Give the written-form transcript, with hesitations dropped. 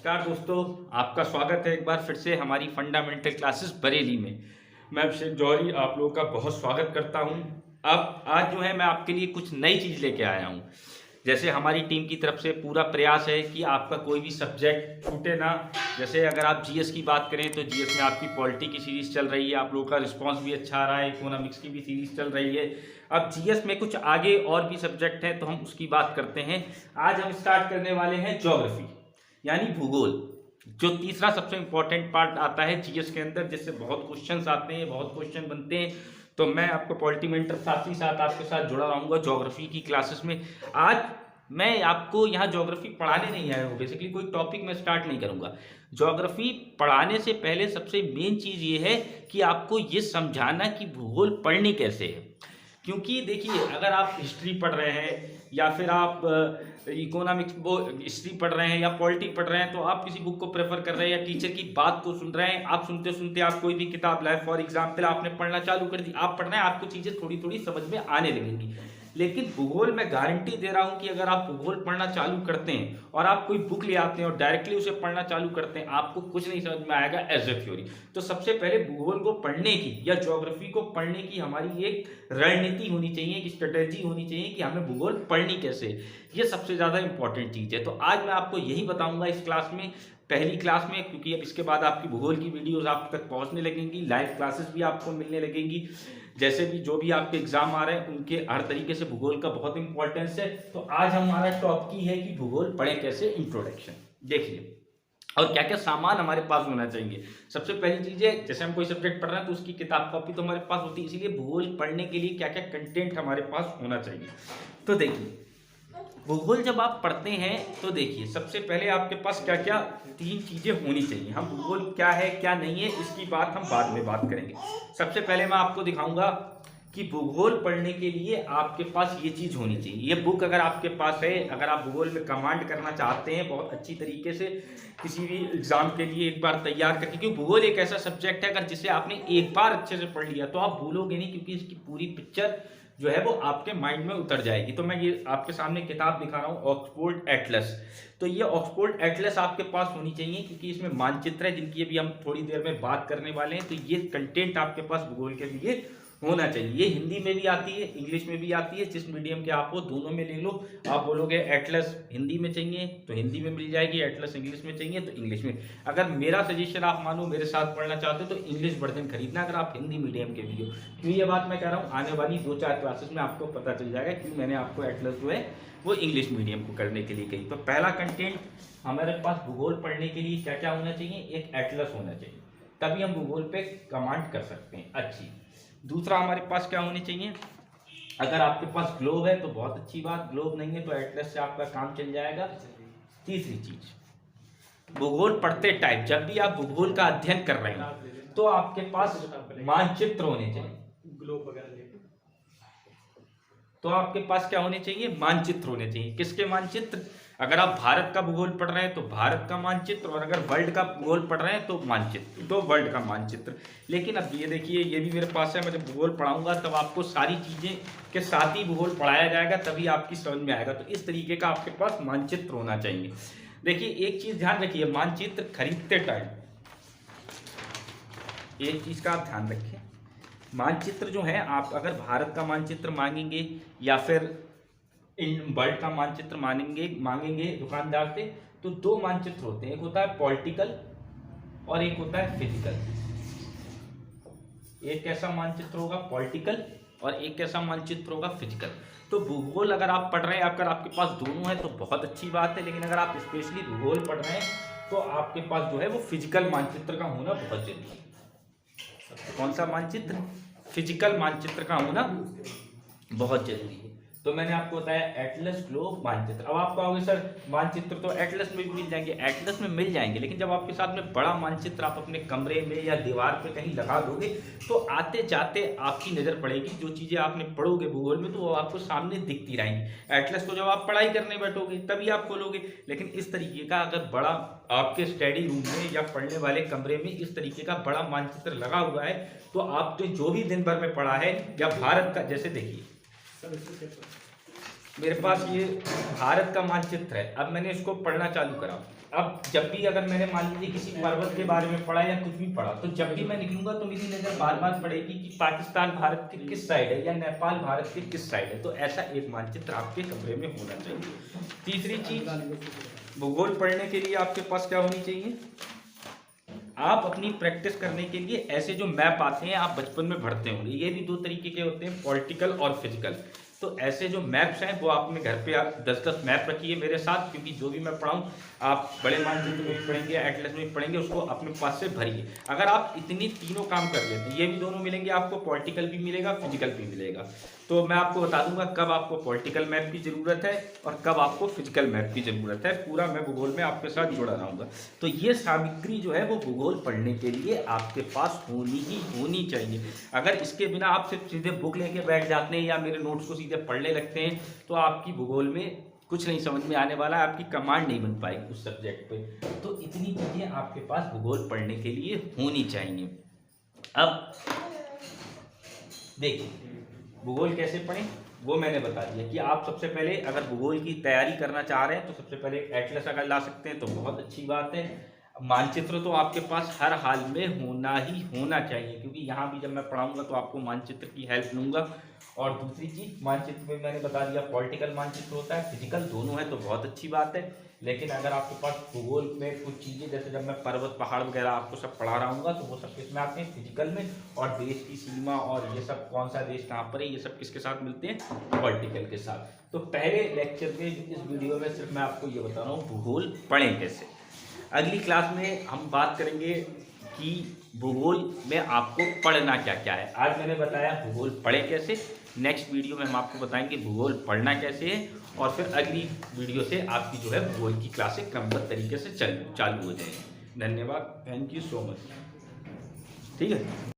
नमस्कार दोस्तों, आपका स्वागत है एक बार फिर से हमारी फंडामेंटल क्लासेस बरेली में। मैं अभिषेक जौहरी आप लोगों का बहुत स्वागत करता हूं। अब आज जो है मैं आपके लिए कुछ नई चीज़ लेके आया हूं। जैसे हमारी टीम की तरफ से पूरा प्रयास है कि आपका कोई भी सब्जेक्ट छूटे ना। जैसे अगर आप जीएस की बात करें तो जीएस में आपकी पॉलिटी की सीरीज़ चल रही है, आप लोगों का रिस्पॉन्स भी अच्छा आ रहा है, इकोनॉमिक्स की भी सीरीज़ चल रही है। अब जीएस में कुछ आगे और भी सब्जेक्ट हैं तो हम उसकी बात करते हैं। आज हम स्टार्ट करने वाले हैं ज्योग्राफी यानी भूगोल, जो तीसरा सबसे इंपॉर्टेंट पार्ट आता है जीएस के अंदर, जिससे बहुत क्वेश्चंस आते हैं, बहुत क्वेश्चन बनते हैं। तो मैं आपको पॉलिटी मेंटर साथ ही साथ आपके साथ जुड़ा रहूँगा ज्योग्राफी की क्लासेस में। आज मैं आपको यहाँ ज्योग्राफी पढ़ाने नहीं आया हूँ, बेसिकली कोई टॉपिक मैं स्टार्ट नहीं करूँगा। ज्योग्राफी पढ़ाने से पहले सबसे मेन चीज़ ये है कि आपको ये समझाना कि भूगोल पढ़नी कैसे है। क्योंकि देखिए, अगर आप हिस्ट्री पढ़ रहे हैं या फिर आप इकोनॉमिक्स वो हिस्ट्री पढ़ रहे हैं या पॉलिटी पढ़ रहे हैं, तो आप किसी बुक को प्रेफर कर रहे हैं या टीचर की बात को सुन रहे हैं। आप सुनते सुनते आप कोई भी किताब लाए, फॉर एग्जाम्पल आपने पढ़ना चालू कर दी, आप पढ़ रहे हैं, आपको चीज़ें थोड़ी थोड़ी समझ में आने लगेंगी। लेकिन भूगोल मैं गारंटी दे रहा हूं कि अगर आप भूगोल पढ़ना चालू करते हैं और आप कोई बुक ले आते हैं और डायरेक्टली उसे पढ़ना चालू करते हैं, आपको कुछ नहीं समझ में आएगा एज ए थ्योरी। तो सबसे पहले भूगोल को पढ़ने की या ज्योग्राफी को पढ़ने की हमारी एक रणनीति होनी चाहिए, एक स्ट्रेटेजी होनी चाहिए कि हमें भूगोल पढ़नी कैसे। ये सबसे ज़्यादा इंपॉर्टेंट चीज़ है। तो आज मैं आपको यही बताऊंगा इस क्लास में, पहली क्लास में, क्योंकि अब इसके बाद आपकी भूगोल की वीडियोस आप तक पहुंचने लगेंगी, लाइव क्लासेस भी आपको मिलने लगेंगी। जैसे भी जो भी आपके एग्जाम आ रहे हैं उनके हर तरीके से भूगोल का बहुत इंपॉर्टेंस है। तो आज हमारा टॉपिक है कि भूगोल पढ़ें कैसे, इंट्रोडक्शन। देखिए, और क्या क्या सामान हमारे पास होना चाहिए। सबसे पहली चीज़ है, जैसे हम कोई सब्जेक्ट पढ़ रहे हैं तो उसकी किताब कॉपी तो हमारे पास होती है, इसीलिए भूगोल पढ़ने के लिए क्या क्या कंटेंट हमारे पास होना चाहिए। तो देखिए, भूगोल जब आप पढ़ते हैं तो देखिए, सबसे पहले आपके पास क्या क्या तीन चीज़ें होनी चाहिए। हम भूगोल क्या है क्या नहीं है इसकी बात हम बाद में बात करेंगे। सबसे पहले मैं आपको दिखाऊंगा कि भूगोल पढ़ने के लिए आपके पास ये चीज़ होनी चाहिए। ये बुक अगर आपके पास है, अगर आप भूगोल में कमांड करना चाहते हैं बहुत अच्छी तरीके से किसी भी एग्जाम के लिए एक बार तैयार करके, क्योंकि भूगोल एक ऐसा सब्जेक्ट है अगर जिसे आपने एक बार अच्छे से पढ़ लिया तो आप भूलोगे नहीं, क्योंकि इसकी पूरी पिक्चर जो है वो आपके माइंड में उतर जाएगी। तो मैं ये आपके सामने किताब दिखा रहा हूँ, ऑक्सफोर्ड एटलस। तो ये ऑक्सफोर्ड एटलस आपके पास होनी चाहिए, क्योंकि इसमें मानचित्र है जिनकी अभी हम थोड़ी देर में बात करने वाले हैं। तो ये कंटेंट आपके पास भूगोल के लिए होना चाहिए। ये हिंदी में भी आती है, इंग्लिश में भी आती है, जिस मीडियम के आप हो दोनों में ले लो। आप बोलोगे एटलस हिंदी में चाहिए तो हिंदी में मिल जाएगी, एटलस इंग्लिश में चाहिए तो इंग्लिश में। अगर मेरा सजेशन आप मानो, मेरे साथ पढ़ना चाहते हो तो इंग्लिश वर्जन खरीदना, अगर आप हिंदी मीडियम के भी हो। क्यों ये बात मैं कह रहा हूँ, आने वाली 2-4 क्लासेस में आपको पता चल जाएगा क्यों मैंने आपको एटलस जो है वो इंग्लिश मीडियम को करने के लिए कही। तो पहला कंटेंट हमारे पास भूगोल पढ़ने के लिए क्या क्या होना चाहिए, एक एटलस होना चाहिए, तभी हम भूगोल पे कमांड कर सकते हैं अच्छी। दूसरा हमारे पास क्या होनी चाहिए, अगर आपके पास ग्लोब है तो बहुत अच्छी बात, ग्लोब नहीं है तो एटलस से आपका काम चल जाएगा। तीसरी चीज, भूगोल पढ़ते टाइम जब भी आप भूगोल का अध्ययन कर रहे हैं तो आपके पास मानचित्र होने चाहिए। ग्लोब वगैरह तो आपके पास क्या होने चाहिए, मानचित्र होने चाहिए। किसके मानचित्र, अगर आप भारत का भूगोल पढ़ रहे हैं तो भारत का मानचित्र, और अगर वर्ल्ड का भूगोल पढ़ रहे हैं तो मानचित्र, तो वर्ल्ड का मानचित्र। लेकिन अब ये देखिए, ये भी मेरे पास है, मैं जब भूगोल पढ़ाऊंगा तब आपको सारी चीज़ें के साथ ही भूगोल पढ़ाया जाएगा, तभी आपकी समझ में आएगा। तो इस तरीके का आपके पास मानचित्र होना चाहिए। देखिए, एक चीज़ ध्यान रखिए, मानचित्र खरीदते टाइम एक चीज़ का आप ध्यान रखें, मानचित्र जो है, आप अगर भारत का मानचित्र मांगेंगे या फिर इन वर्ल्ड का मानचित्र मांगेंगे दुकानदार से, तो दो मानचित्र होते हैं, एक होता है पॉलिटिकल और एक होता है फिजिकल। एक कैसा मानचित्र होगा, पॉलिटिकल, और एक कैसा मानचित्र होगा, फिजिकल। तो भूगोल अगर आप पढ़ रहे हैं, अगर आपके पास दोनों है तो बहुत अच्छी बात है, लेकिन अगर आप स्पेशली भूगोल पढ़ रहे हैं तो आपके पास जो है वो फिजिकल मानचित्र का होना बहुत जरूरी है। कौन सा मानचित्र, फिजिकल मानचित्र का होना बहुत जरूरी है। तो मैंने आपको बताया एटलस, ग्लोब, मानचित्र। अब आप कहोगे सर मानचित्र तो एटलस में भी मिल जाएंगे, एटलस में मिल जाएंगे, लेकिन जब आपके साथ में बड़ा मानचित्र आप अपने कमरे में या दीवार पे कहीं लगा दोगे तो आते जाते आपकी नज़र पड़ेगी, जो चीज़ें आपने पढ़ोगे भूगोल में तो वो आपको सामने दिखती रहेंगी। एटलस तो जब आप पढ़ाई करने बैठोगे तभी आप खोलोगे, लेकिन इस तरीके का अगर बड़ा आपके स्टडी रूम में या पढ़ने वाले कमरे में इस तरीके का बड़ा मानचित्र लगा हुआ है तो आपने जो भी दिन भर में पढ़ा है, या भारत का, जैसे देखिए मेरे पास ये भारत का मानचित्र है, अब मैंने इसको पढ़ना चालू करा, अब जब भी अगर मैंने मान लीजिए किसी पर्वत के बारे में पढ़ा या कुछ भी पढ़ा, तो जब भी मैं निकलूंगा तो मेरी नजर बार बार पड़ेगी कि पाकिस्तान भारत के किस साइड है या नेपाल भारत के किस साइड है। तो ऐसा एक मानचित्र आपके कमरे में होना चाहिए। तीसरी चीज, भूगोल पढ़ने के लिए आपके पास क्या होनी चाहिए, आप अपनी प्रैक्टिस करने के लिए ऐसे जो मैप आते हैं, आप बचपन में पढ़ते होंगे, ये भी दो तरीके के होते हैं, पॉलिटिकल और फिजिकल। तो ऐसे जो मैप्स हैं वो आप अपने घर पे आप 10-10 मैप रखिए मेरे साथ, क्योंकि जो भी मैं पढ़ाऊँ आप बड़े मानचित्र में भी पढ़ेंगे, एटलस में भी पढ़ेंगे, उसको अपने पास से भरिए। अगर आप इतनी तीनों काम कर लेते हैं, ये भी दोनों मिलेंगे आपको, पॉलिटिकल भी मिलेगा, फिजिकल भी मिलेगा। तो मैं आपको बता दूंगा कब आपको पॉलिटिकल मैप की ज़रूरत है और कब आपको फिजिकल मैप की ज़रूरत है, पूरा मैं भूगोल में आपके साथ जुड़ा रहूँगा। तो ये सामग्री जो है वो भूगोल पढ़ने के लिए आपके पास होनी ही होनी चाहिए। अगर इसके बिना आप सिर्फ सीधे बुक लेके बैठ जाते हैं या मेरे नोट्स को सीधे पढ़ने लगते हैं, तो आपकी भूगोल में कुछ नहीं समझ में आने वाला है, आपकी कमांड नहीं बन पाएगी उस सब्जेक्ट पे। तो इतनी चीज़ें आपके पास भूगोल पढ़ने के लिए होनी चाहिए। अब देखिए, भूगोल कैसे पढ़ें वो मैंने बता दिया कि आप सबसे पहले अगर भूगोल की तैयारी करना चाह रहे हैं तो सबसे पहले एटलस अगर ला सकते हैं तो बहुत अच्छी बात है। मानचित्र तो आपके पास हर हाल में होना ही होना चाहिए, क्योंकि यहाँ भी जब मैं पढ़ाऊंगा तो आपको मानचित्र की हेल्प लूँगा। और दूसरी चीज़, मानचित्र में मैंने बता दिया पॉलिटिकल मानचित्र होता है, फिजिकल दोनों है तो बहुत अच्छी बात है। लेकिन अगर आपके पास भूगोल में कुछ चीज़ें, जैसे जब मैं पर्वत पहाड़ वगैरह आपको सब पढ़ा रहा हूँ तो वो सब किसमें आते हैं, फिजिकल में। और देश की सीमा और ये सब कौन सा देश कहाँ पर है, ये सब किसके साथ मिलते हैं, पॉलिटिकल के साथ। तो पहले लेक्चर में इस वीडियो में सिर्फ मैं आपको ये बता रहा हूँ भूगोल पढ़ें कैसे। अगली क्लास में हम बात करेंगे कि भूगोल में आपको पढ़ना क्या क्या है। आज मैंने बताया भूगोल पढ़े कैसे, नेक्स्ट वीडियो में हम आपको बताएंगे भूगोल पढ़ना कैसे है, और फिर अगली वीडियो से आपकी जो है भूगोल की क्लासें क्रमबद्ध तरीके से चालू हो जाएंगी। धन्यवाद, थैंक यू सो मच। ठीक है।